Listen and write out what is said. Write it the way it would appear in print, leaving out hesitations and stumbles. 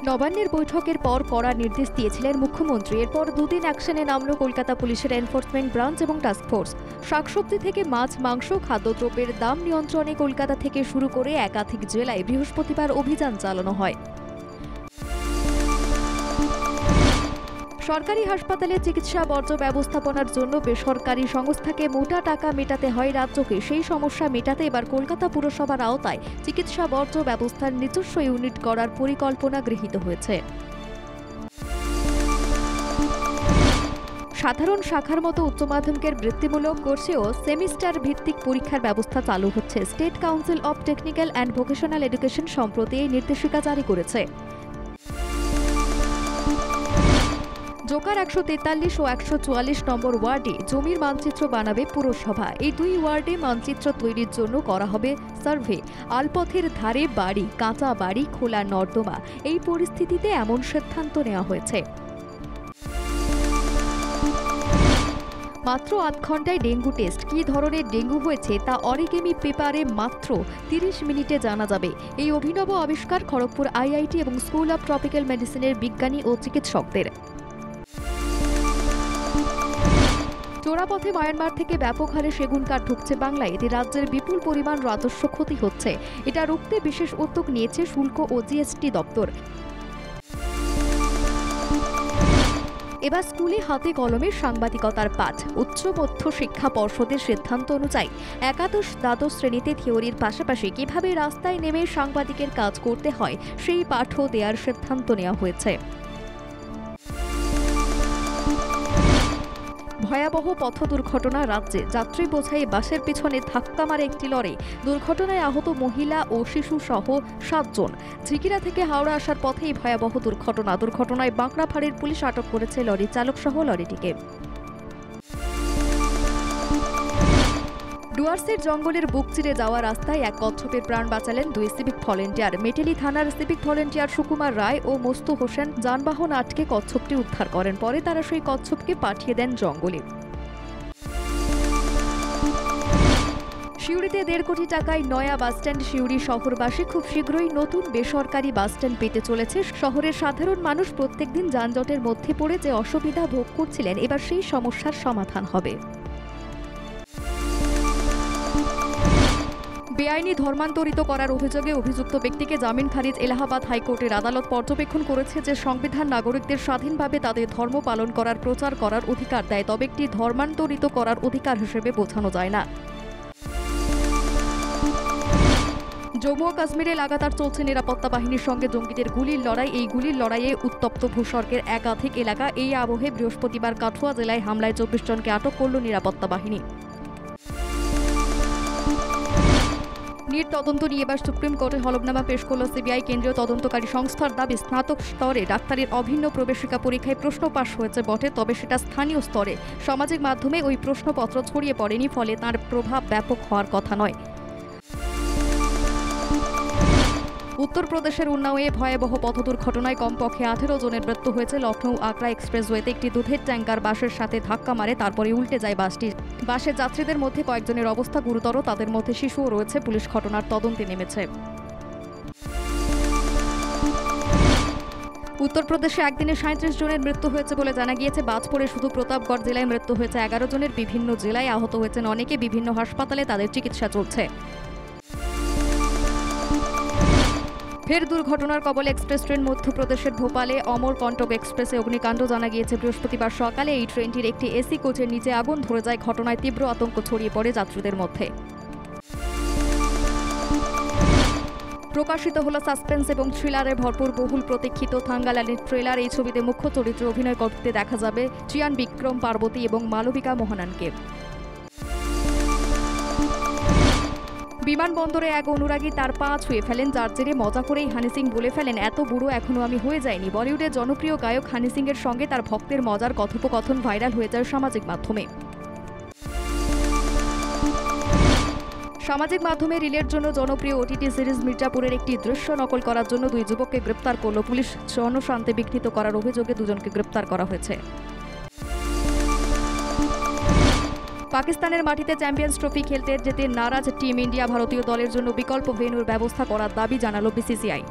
নবান্নের বৈঠকের পর কড়া নির্দেশ দিয়েছিলেন মুখ্যমন্ত্রী। এরপর দুদিন অ্যাকশনে নামল কলকাতা পুলিশের এনফোর্সমেন্ট ব্রাঞ্চ এবং টাস্কফোর্স। শাকসবজি থেকে মাছ, মাংস, খাদ্যদ্রব্যের দাম নিয়ন্ত্রণে কলকাতা থেকে শুরু করে একাধিক জেলায় বৃহস্পতিবার অভিযান চালানো হয়। সরকারি হাসপাতালে চিকিৎসা বর্জ্য ব্যবস্থাপনার জন্য বেসরকারি সংস্থাকে মোটা টাকা মেটাতে হয় রাজ্যকে। সেই সমস্যা মেটাতে এবার কলকাতা পুরসভার আওতায় চিকিৎসা বর্জ্য ব্যবস্থার নিজস্ব ইউনিট করার পরিকল্পনা গৃহীত হয়েছে। সাধারণ শাখার মতো উচ্চ মাধ্যমিকের বৃত্তিমূলক কোর্সেও সেমিস্টার ভিত্তিক পরীক্ষার ব্যবস্থা চালু হচ্ছে। State council of technical and vocational education সম্প্রতি এই নির্দেশিকা জারি করেছে। জোকার 143 ও 144 নম্বর ওয়ার্ডে জমির মানচিত্র বানাবে পুরসভা। এই দুই ওয়ার্ডে মানচিত্র তৈরির জন্য করা হবে সার্ভে। আলপথের ধারে বাড়ি, কাঁচা বাড়ি, খোলা নর্দমা, এই পরিস্থিতিতে এমন সিদ্ধান্ত নেওয়া হয়েছে। মাত্র 8 ঘন্টায় ডেঙ্গু টেস্ট। কী ধরনের ডেঙ্গু হয়েছে তা অরিগেমি পেপারে মাত্র 30 মিনিটে জানা যাবে। এই অভিনব আবিষ্কার খড়গপুর আইআইটি এবং স্কুল অব ট্রপিক্যাল মেডিসিনের বিজ্ঞানী ও চিকিৎসকদের। চোরাপথে মায়ানমার থেকে ব্যাপক হারে সেগুন কাঠ ঢুকছে বাংলায়। এতে রাজ্যের বিপুল পরিমাণ রাজস্ব ক্ষতি হচ্ছে। এটা রুখতে বিশেষ উদ্যোগ নিয়েছে শুল্ক ও জিএসটি দপ্তর। এবার স্কুলে হাতে কলমে সাংবাদিকতার পাঠ। উচ্চ মধ্য শিক্ষা পর্ষদের সিদ্ধান্ত অনুযায়ী একাদশ দ্বাদশ শ্রেণীতে থিওরির পাশাপাশি কিভাবে রাস্তায় নেমে সাংবাদিকের কাজ করতে হয় সেই পাঠও দেওয়ার সিদ্ধান্ত নেওয়া হয়েছে। ভয়াবহ পথ দুর্ঘটনা রাজ্যে। যাত্রী বোঝাই বাসের পিছনে ধাক্কা মারে একটি লরি। দুর্ঘটনায় আহত মহিলা ও শিশু সহ 7 জন। ঝিকিরা থেকে হাওড়া আসার পথেই ভয়াবহ দুর্ঘটনায় বাঁকড়া ফাঁড়ির পুলিশ আটক করেছে লরি চালক সহ লরিটিকে। ডুয়ার্সের জঙ্গলের বুক চিরে যাওয়া রাস্তায় এক কচ্ছপের প্রাণ বাঁচালেন 2 সিভিক ভলেন্টিয়ার। মেটেলি থানার সিভিক ভলেন্টিয়ার সুকুমার রায় ও মোস্তু হোসেন যানবাহন আটকে কচ্ছপটি উদ্ধার করেন। পরে তারা সেই কচ্ছপকে পাঠিয়ে দেন জঙ্গলে। সিউড়িতে 1.5 কোটি টাকায় নয়া বাসস্ট্যান্ড। সিউড়ি শহরবাসী খুব শীঘ্রই নতুন বেসরকারি বাসস্ট্যান্ড পেতে চলেছে। শহরের সাধারণ মানুষ প্রত্যেকদিন যানজটের মধ্যে পড়ে যে অসুবিধা ভোগ করছিলেন, এবার সেই সমস্যার সমাধান হবে। বেআইনি ধর্মান্তরিত করার অভিযোগে অভিযুক্ত ব্যক্তিকে জামিন খারিজ এলাহাবাদ হাইকোর্টের আদালত পর্যবেক্ষণ করেছে যে সংবিধান নাগরিকদের স্বাধীনভাবে তাদের ধর্ম পালন করার প্রচার করার অধিকার দেয়, তবে একটি ধর্মান্তরিত করার অধিকার হিসেবে বোঝানো যায় না। জম্মু ও কাশ্মীরে লাগাতার চলছে নিরাপত্তা বাহিনীর সঙ্গে জঙ্গিদের গুলির লড়াই। এই গুলির লড়াইয়ে উত্তপ্ত ভূস্বর্গের একাধিক এলাকা। এই আবহে বৃহস্পতিবার কাঠুয়া জেলায় হামলায় 24 জনকে আটক করল নিরাপত্তা বাহিনী। নিট তদন্ত নিয়ে এবার সুপ্রিম কোর্টে হলফনামা পেশ করল সিবিআই। কেন্দ্রীয় তদন্তকারী সংস্থার দাবি, স্নাতক স্তরে ডাক্তারের অভিন্ন প্রবেশিকা পরীক্ষায় প্রশ্ন পাশ হয়েছে বটে, তবে সেটা স্থানীয় স্তরে সামাজিক মাধ্যমে ওই প্রশ্নপত্র ছড়িয়ে পড়েনি, ফলে তার প্রভাব ব্যাপক হওয়ার কথা নয়। উত্তরপ্রদেশের উন্নাওয়ে ভয়াবহ পথ দুর্ঘটনায় কমপক্ষে 18 জনের মৃত্যু হয়েছে। লখনৌ আগ্রা এক্সপ্রেসওয়েতে একটি দুধের ট্যাঙ্কার বাসের সাথে ধাক্কা মারে, তারপরে উল্টে যায় বাসটি। বাসের যাত্রীদের মধ্যে কয়েকজনের অবস্থা গুরুতর, তাদের মধ্যে শিশুও রয়েছে। পুলিশ ঘটনার তদন্তে নেমেছে। উত্তরপ্রদেশে একদিনে 37 জনের মৃত্যু হয়েছে বলে জানা গিয়েছে। বাজ পড়ে শুধু প্রতাপগড় জেলায় মৃত্যু হয়েছে 11 জনের। বিভিন্ন জেলায় আহত হয়েছেন অনেকে। বিভিন্ন হাসপাতালে তাদের চিকিৎসা চলছে। ফের দুর্ঘটনার কবলে এক্সপ্রেস ট্রেন। মধ্যপ্রদেশের ভোপালে অমরকন্টক এক্সপ্রেসে অগ্নিকাণ্ড। জানা গিয়েছে বৃহস্পতিবার সকালে এই ট্রেনটির একটি এসি কোচের নিচে আগুন ধরে যায়। ঘটনায় তীব্র আতঙ্ক ছড়িয়ে পড়ে যাত্রীদের মধ্যে। প্রকাশিত হলো সাসপেন্স এবং থ্রিলারে ভরপুর বহুল প্রতীক্ষিত থাঙ্গালানের ট্রেলার। এই ছবিতে মুখ্য চরিত্রে অভিনয় করতে দেখা যাবে চিয়ান বিক্রম পার্বতী এবং মালবিকা মোহনানকে। বিমানবন্দরে এক অনুরাগী তার পা ছুঁয়ে ফেলেন, যার জেরে মজা করেই হানি সিং বলে ফেলেন, এত বুড়ো এখনো আমি হয়ে যাইনি। বলিউডের জনপ্রিয় গায়ক হানি সিং এর সঙ্গে তার ভক্তের মজার কথোপকথন ভাইরাল হয়ে যায় সামাজিক মাধ্যমে। সামাজিক মাধ্যমে রিলের জন্য জনপ্রিয় ওটিটি সিরিজ মির্জাপুরের একটি দৃশ্য নকল করার জন্য 2 যুবককে গ্রেপ্তার করল পুলিশ। জনশান্তি বিঘ্নিত করার অভিযোগে 2 জনকে গ্রেপ্তার করা হয়েছে। পাকিস্তানের মাটিতে চ্যাম্পিয়ন্স ট্রফি খেলতে যেতে নারাজ টিম ইন্ডিয়া। ভারতীয় দলের জন্য বিকল্প ভেন্যুর ব্যবস্থা করার দাবি জানালো বিসিসিআই।